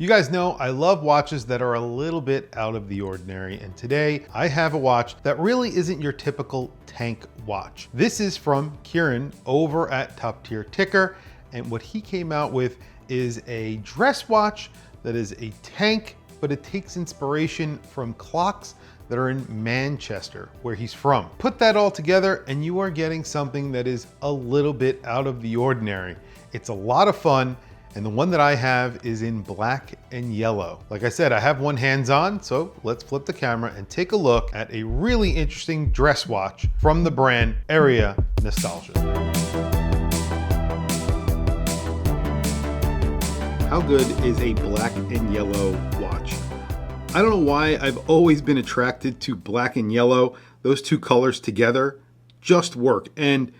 You guys know I love watches that are a little bit out of the ordinary, and today I have a watch that really isn't your typical tank watch. This is from Kieran over at Top Tier Ticker, and what he came out with is a dress watch that is a tank, but it takes inspiration from clocks that are in Manchester, where he's from. Put that all together and you are getting something that is a little bit out of the ordinary. It's a lot of fun. And the one that I have is in black and yellow. Like I said, I have one hands-on, so let's flip the camera and take a look at a really interesting dress watch from the brand Area Nostalgia. How good is a black and yellow watch? I don't know why I've always been attracted to black and yellow. Those two colors together just work. And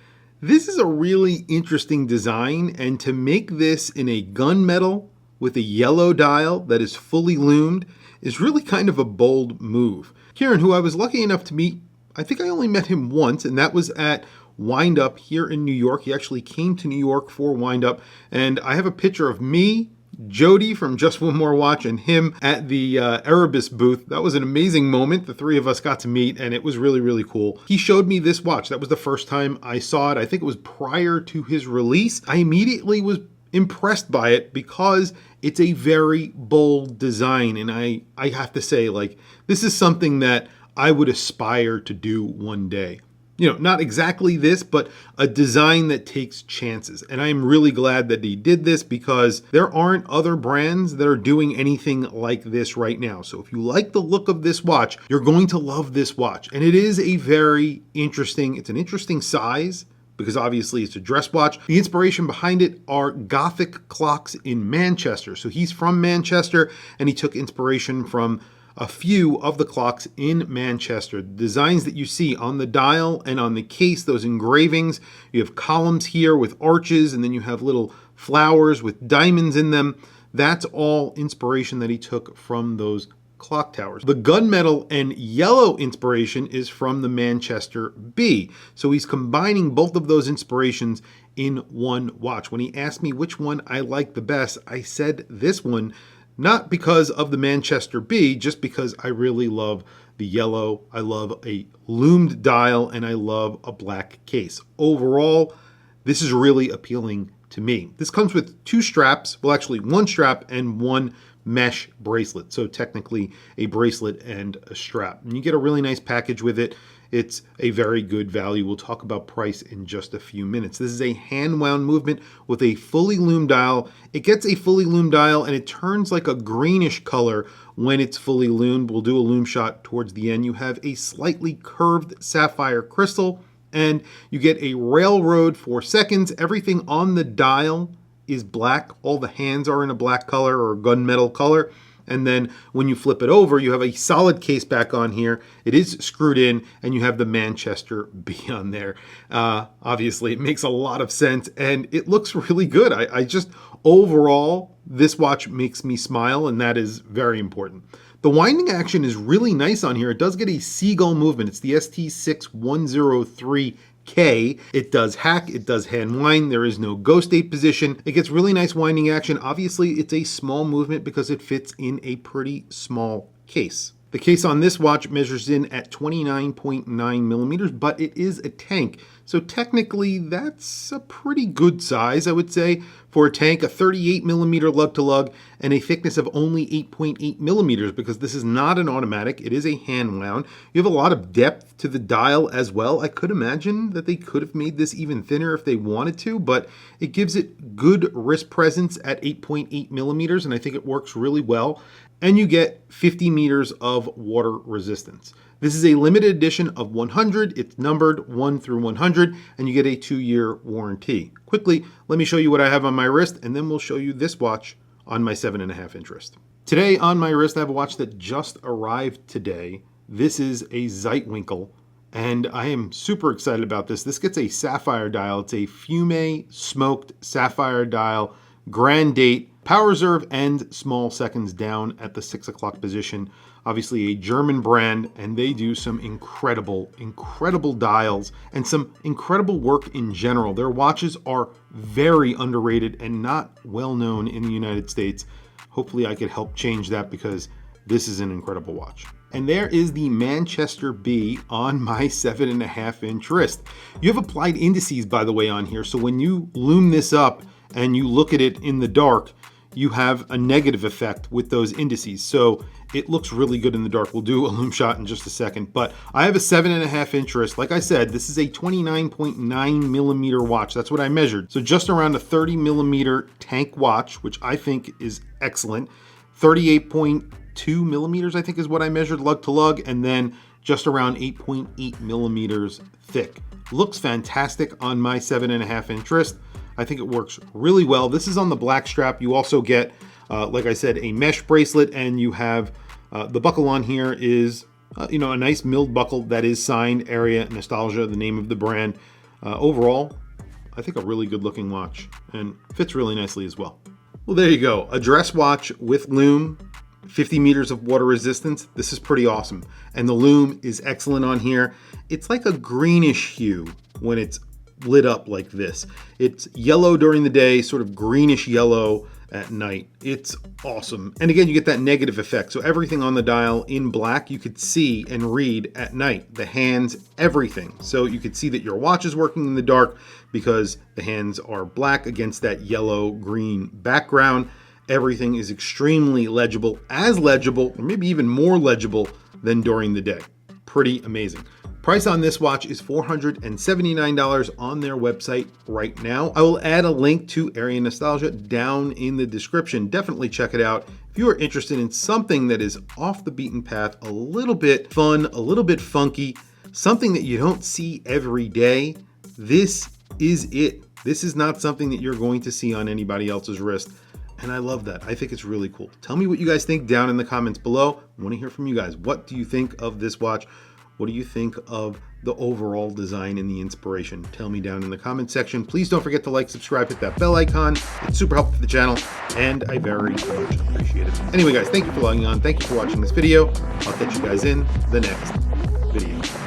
this is a really interesting design, and to make this in a gunmetal with a yellow dial that is fully loomed is really kind of a bold move. Kieran, who I was lucky enough to meet, I think I only met him once, and that was at Wind Up here in New York. He actually came to New York for Wind Up, and I have a picture of me, Jody from Just One More Watch, and him at the Erebus booth. That was an amazing moment. The three of us got to meet, and it was really, really cool. He showed me this watch. That was the first time I saw it. I think it was prior to his release. I immediately was impressed by it because it's a very bold design, and I have to say, like, this is something that I would aspire to do one day. You know, not exactly this, but a design that takes chances. And I'm really glad that he did this because there aren't other brands that are doing anything like this right now. So if you like the look of this watch, you're going to love this watch. And it is a very interesting, it's an interesting size because obviously it's a dress watch. The inspiration behind it are Gothic clocks in Manchester. So he's from Manchester and he took inspiration from a few of the clocks in Manchester. The designs that you see on the dial and on the case, those engravings, you have columns here with arches, and then you have little flowers with diamonds in them. That's all inspiration that he took from those clock towers. The gunmetal and yellow inspiration is from the Manchester B. So he's combining both of those inspirations in one watch. When he asked me which one I liked the best, I said this one, not because of the Manchester B, just because I really love the yellow. I love a loomed dial and I love a black case. Overall, this is really appealing to me. This comes with two straps, well actually one strap and one mesh bracelet. So technically a bracelet and a strap. And you get a really nice package with it. It's a very good value. We'll talk about price in just a few minutes. This is a hand wound movement with a fully loomed dial. It gets a fully loomed dial and it turns like a greenish color when it's fully loomed. We'll do a loom shot towards the end. You have a slightly curved sapphire crystal and you get a railroad for seconds. Everything on the dial is black. All the hands are in a black color or gunmetal color. And then when you flip it over, you have a solid case back on here. It is screwed in and you have the Manchester B on there. Obviously, it makes a lot of sense and it looks really good. I just, overall, this watch makes me smile and that is very important. The winding action is really nice on here. It does get a seagull movement. It's the ST6103K. It does hack, it does hand wind, there is no ghost date position. It gets really nice winding action. Obviously, it's a small movement because it fits in a pretty small case. The case on this watch measures in at 29.9 millimeters, but it is a tank. So technically that's a pretty good size, I would say, for a tank, a 38 millimeter lug to lug and a thickness of only 8.8 millimeters because this is not an automatic, it is a hand wound. You have a lot of depth to the dial as well. I could imagine that they could have made this even thinner if they wanted to, but it gives it good wrist presence at 8.8 millimeters and I think it works really well. And you get 50 meters of water resistance. This is a limited edition of 100. It's numbered 1 through 100, and you get a 2-year warranty. Quickly, let me show you what I have on my wrist, and then we'll show you this watch on my 7.5 inch wrist. Today on my wrist, I have a watch that just arrived today. This is a Zeitwinkel, and I am super excited about this. This gets a sapphire dial. It's a Fume smoked sapphire dial, grand date, power reserve and small seconds down at the 6 o'clock position. Obviously a German brand, and they do some incredible dials and some incredible work in general. Their watches are very underrated and not well known in the United States. hopefully I could help change that, because this is an incredible watch. And there is the Manchester B on my 7.5 inch wrist. You have applied indices, by the way, on here. So when you loom this up and you look at it in the dark, you have a negative effect with those indices. So it looks really good in the dark. We'll do a loom shot in just a second, but I have a 7.5 inch wrist. Like I said, this is a 29.9 millimeter watch. That's what I measured. So just around a 30 millimeter tank watch, which I think is excellent. 38.2 millimeters, I think, is what I measured lug to lug, and then just around 8.8 millimeters thick. Looks fantastic on my 7.5 inch wrist. I think it works really well. This is on the black strap. You also get, like I said, a mesh bracelet, and you have the buckle on here is, a nice milled buckle that is signed Area Nostalgia, the name of the brand. Overall, I think a really good looking watch, and fits really nicely as well. Well, there you go. A dress watch with loom, 50 meters of water resistance. This is pretty awesome. And the loom is excellent on here. It's like a greenish hue when it's lit up like this. It's yellow during the day, sort of greenish yellow at night. It's awesome. And again, you get that negative effect. So everything on the dial in black, you could see and read at night. The hands, everything. So you could see that your watch is working in the dark because the hands are black against that yellow green background. Everything is extremely legible, as legible, or maybe even more legible than during the day. Pretty amazing. Price on this watch is $479 on their website right now. I will add a link to Area Nostalgia down in the description. Definitely check it out. If you are interested in something that is off the beaten path, a little bit fun, a little bit funky, something that you don't see every day, this is it. This is not something that you're going to see on anybody else's wrist. And I love that. I think it's really cool. Tell me what you guys think down in the comments below. I want to hear from you guys. What do you think of this watch? What do you think of the overall design and the inspiration? Tell me down in the comment section. Please don't forget to like, subscribe, hit that bell icon. It's super helpful to the channel, and I very much appreciate it. Anyway, guys, thank you for logging on. Thank you for watching this video. I'll catch you guys in the next video.